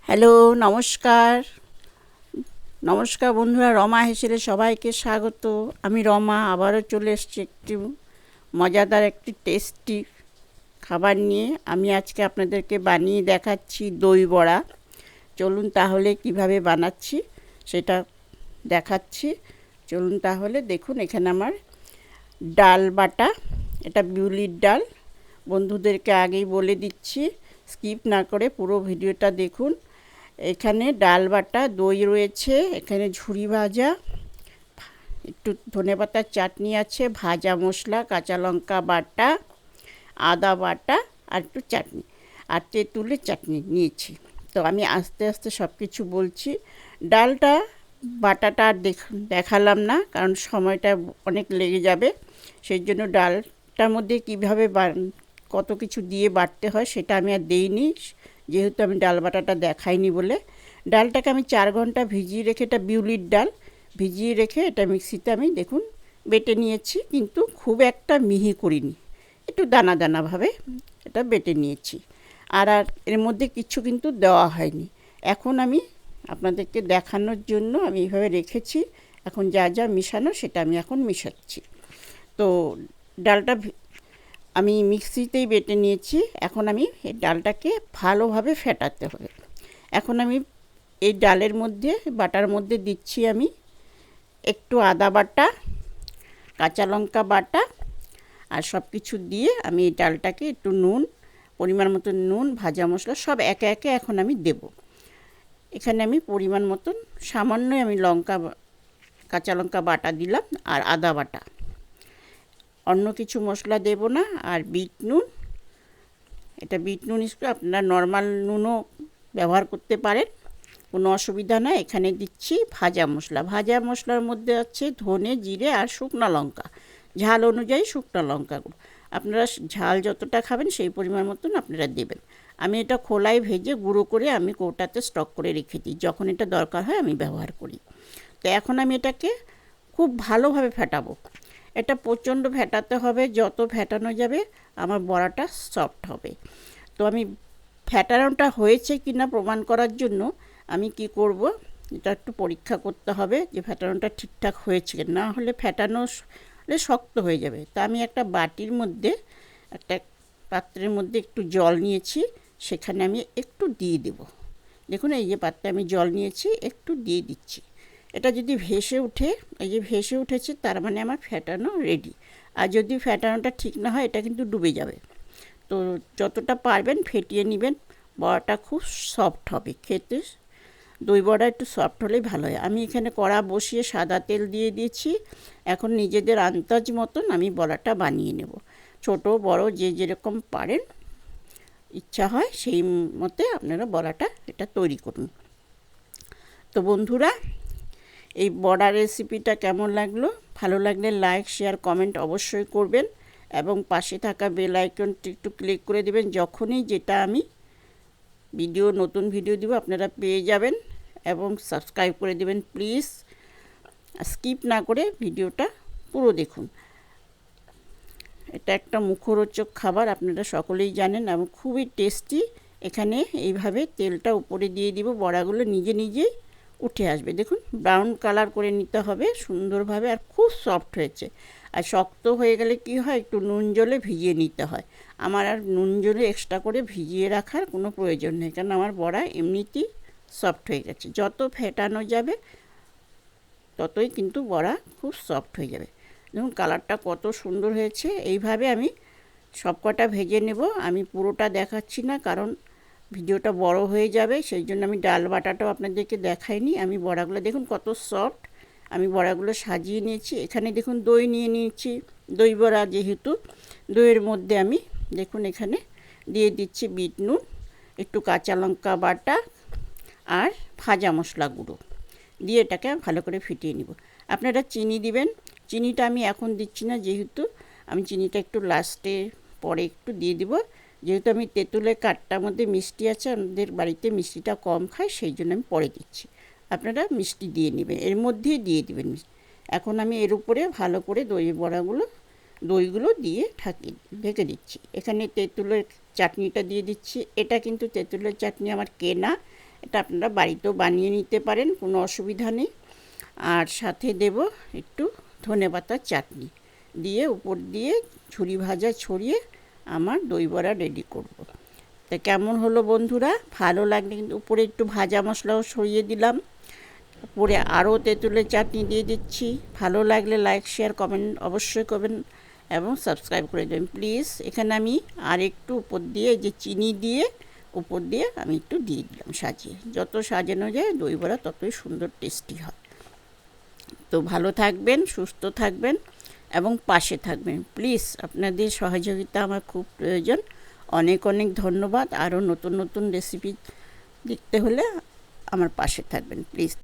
Hello, নমস্কার। নমস্কার বন্ধুরা, রমা হেসেলে সবাইকে স্বাগত। আমি রমা আবারও চলে এসেছি একটি মজাদার একটি টেস্টি খাবার নিয়ে। আমি আজকে আপনাদেরকে বানিয়ে দেখাচ্ছি দই বড়া। চলুন তাহলে কিভাবে বানাচ্ছি সেটা দেখাচ্ছি। চলুন তাহলে দেখুন, এখানে আমার ডাল বাটা, এটা বিউলির ডাল। বন্ধুদেরকে আগেই বলে দিচ্ছি, স্কিপ না করে পুরো ভিডিওটা দেখুন। এখানে ডাল বাটা, দই রয়েছে, এখানে ঝুরি ভাজা, একটু ধনেপাতার চাটনি আছে, ভাজা মশলা, কাঁচা লঙ্কা বাটা, আদা বাটা আর একটু চাটনি আর তেঁতুলের চাটনি নিয়েছি। তো আমি আস্তে আস্তে সব কিছু বলছি। ডালটা বাটাটা আর দেখালাম না, কারণ সময়টা অনেক লেগে যাবে। সেই জন্য ডালটার মধ্যে কীভাবে কত কিছু দিয়ে বাটতে হয় সেটা আমি আর দেইনি, যেহেতু আমি ডাল বাটাটা দেখাইনি বলে। ডালটাকে আমি 4 ঘন্টা ভিজিয়ে রেখে, এটা বিউলির ডাল, ভিজিয়ে রেখে এটা মিক্সিতে আমি দেখুন বেটে নিয়েছি, কিন্তু খুব একটা মিহি করিনি, একটু দানা দানাভাবে এটা বেটে নিয়েছি। আর এর মধ্যে কিছু কিন্তু দেওয়া হয়নি। এখন আমি আপনাদেরকে দেখানোর জন্য আমি এইভাবে রেখেছি। এখন যা যা মিশানো সেটা আমি এখন মিশাচ্ছি। তো ডালটা আমি মিক্সিতেই বেটে নিয়েছি। এখন আমি এই ডালটাকে ভালোভাবে ফেটাতে হবে। এখন আমি এই ডালের মধ্যে, বাটার মধ্যে দিচ্ছি আমি একটু আদা বাটা, কাঁচা লঙ্কা বাটা আর সব কিছু দিয়ে আমি এই ডালটাকে একটু নুন, পরিমাণ মতন নুন, ভাজা মশলা সব একে একে এখন আমি দেব। এখানে আমি পরিমাণ মতন সামান্যই আমি কাঁচা লঙ্কা বাটা দিলাম আর আদা বাটা, অন্য কিছু মশলা দেব না। আর বিট নুন, এটা বিট নুন হিসেবে আপনারা নর্মাল নুনও ব্যবহার করতে পারেন, কোনো অসুবিধা নয়। এখানে দিচ্ছি ভাজা মশলা। ভাজা মশলার মধ্যে আছে ধনে, জিরে আর শুকনো লঙ্কা, ঝাল অনুযায়ী শুকনো লঙ্কাগুলো আপনারা ঝাল যতটা খাবেন সেই পরিমাণ মতন আপনারা দেবেন। আমি এটা খোলায় ভেজে গুঁড়ো করে আমি কৌটাতে স্টক করে রেখে দিই, যখন এটা দরকার হয় আমি ব্যবহার করি। তো এখন আমি এটাকে খুব ভালোভাবে ফেটাবো। এটা প্রচণ্ড ফেটাতে হবে, যত ফেটানো যাবে আমার বড়াটা সফট হবে। তো আমি ফেটানোটা হয়েছে কি না প্রমাণ করার জন্য আমি কি করব, এটা একটু পরীক্ষা করতে হবে যে ফেটানোটা ঠিকঠাক হয়েছে, না হলে ফেটানো শক্ত হয়ে যাবে। তা আমি একটা বাটির মধ্যে, একটা পাত্রের মধ্যে একটু জল নিয়েছি, সেখানে আমি একটু দিয়ে দেব। দেখুন এই যে পাত্রে আমি জল নিয়েছি, একটু দিয়ে দিচ্ছি। এটা যদি ভেসে উঠে, এই যে ভেসে উঠেছে, তার মানে আমার ফেটানো রেডি। আর যদি ফেটানোটা ঠিক না হয় এটা কিন্তু ডুবে যাবে। তো যতটা পারবেন ফেটিয়ে নেবেন, বড়াটা খুব সফট হবে খেতে। দই বড়া একটু সফট হলেই ভালো হয়। আমি এখানে কড়া বসিয়ে সাদা তেল দিয়ে দিয়েছি। এখন নিজেদের আন্দাজ মতন আমি বড়াটা বানিয়ে নেব। ছোট বড় যে যেরকম পারেন, ইচ্ছা হয় সেই মতে আপনারা বড়াটা এটা তৈরি করুন। তো বন্ধুরা, এই বড়া রেসিপিটা কেমন লাগলো? ভালো লাগলে লাইক, শেয়ার, কমেন্ট অবশ্যই করবেন এবং পাশে থাকা বেল আইকনটি একটু ক্লিক করে দেবেন। যখনই যেটা আমি নতুন ভিডিও দিব আপনারা পেয়ে যাবেন, এবং সাবস্ক্রাইব করে দেবেন প্লিজ। স্কিপ না করে ভিডিওটা পুরো দেখুন। এটা একটা মুখরোচক খাবার, আপনারা সকলেই জানেন, এবং খুবই টেস্টি। এখানে এইভাবে তেলটা উপরে দিয়ে দিব, বড়াগুলো নিজে নিজেই উঠে আসবে। দেখুন ব্রাউন কালার করে নিতে হবে সুন্দরভাবে, আর খুব সফট হয়েছে। আর শক্ত হয়ে গেলে কি হয়, একটু নুন জলে ভিজিয়ে নিতে হয়। আমার আর নুন জলে এক্সট্রা করে ভিজিয়ে রাখার কোনো প্রয়োজন নেই, কারণ আমার বড়া এমনিতেই সফট হয়ে গেছে। যত ফেটানো যাবে ততই কিন্তু বড়া খুব সফট হয়ে যাবে। দেখুন কালারটা কত সুন্দর হয়েছে। এইভাবে আমি সবকটা ভেজে নেব। আমি পুরোটা দেখাচ্ছি না, কারণ ভিডিওটা বড় হয়ে যাবে, সেই জন্য আমি ডাল বাটাটাও আপনাদেরকে দেখাইনি। আমি বড়াগুলো দেখুন কত সফট। আমি বড়াগুলো সাজিয়ে নিয়েছি। এখানে দেখুন দই নিয়ে নিয়েছি, দই বড়া যেহেতু, দইয়ের মধ্যে আমি দেখুন এখানে দিয়ে দিচ্ছি বিট নুন, একটু কাঁচা লঙ্কা বাটা আর ভাজা মশলা গুঁড়ো দিয়ে এটাকে ভালো করে ফিটিয়ে নিব। আপনারা চিনি দিবেন, চিনিটা আমি এখন দিচ্ছি না, যেহেতু আমি চিনিটা একটু লাস্টে পরে একটু দিয়ে দিব। যেহেতু আমি তেঁতুলের কাঠটার মধ্যে মিষ্টি আছে, আমাদের বাড়িতে মিষ্টিটা কম খায়, সেই জন্য আমি পরে দিচ্ছি। আপনারা মিষ্টি দিয়ে নেবেন, এর মধ্যেই দিয়ে দেবেন। এখন আমি এর উপরে ভালো করে দইগুলো দিয়ে ঢেকে দিচ্ছি। এখানে তেঁতুলের চাটনিটা দিয়ে দিচ্ছি। এটা কিন্তু তেঁতুলের চাটনি আমার কেনা, এটা আপনারা বাড়িতেও বানিয়ে নিতে পারেন, কোনো অসুবিধা নেই। আর সাথে দেব একটু ধনেপাতার চাটনি দিয়ে উপর দিয়ে ঝুরি ভাজা ছড়িয়ে আমার দই বড়া রেডি করব। তা কেমন হলো বন্ধুরা? ভালো লাগলে কিন্তু উপরে একটু ভাজা মশলাও ছড়িয়ে দিলাম, উপরে আরও তেঁতুলের চাটনি দিয়ে দিচ্ছি। ভালো লাগলে লাইক শেয়ার কমেন্ট অবশ্যই করবেন এবং সাবস্ক্রাইব করে দেবেন প্লিজ। এখানে আমি আর একটু উপর দিয়ে যে চিনি দিয়ে উপর দিয়ে আমি একটু দিয়ে দিলাম সাজিয়ে। যত সাজানো যায় দই বড়া ততই সুন্দর টেস্টি হয়। তো ভালো থাকবেন, সুস্থ থাকবেন এবং পাশে থাকবেন প্লিজ। আপনাদের সহযোগিতা আমার খুব প্রয়োজন। অনেক অনেক ধন্যবাদ। আরও নতুন নতুন রেসিপি দেখতে হলে আমার পাশে থাকবেন প্লিজ।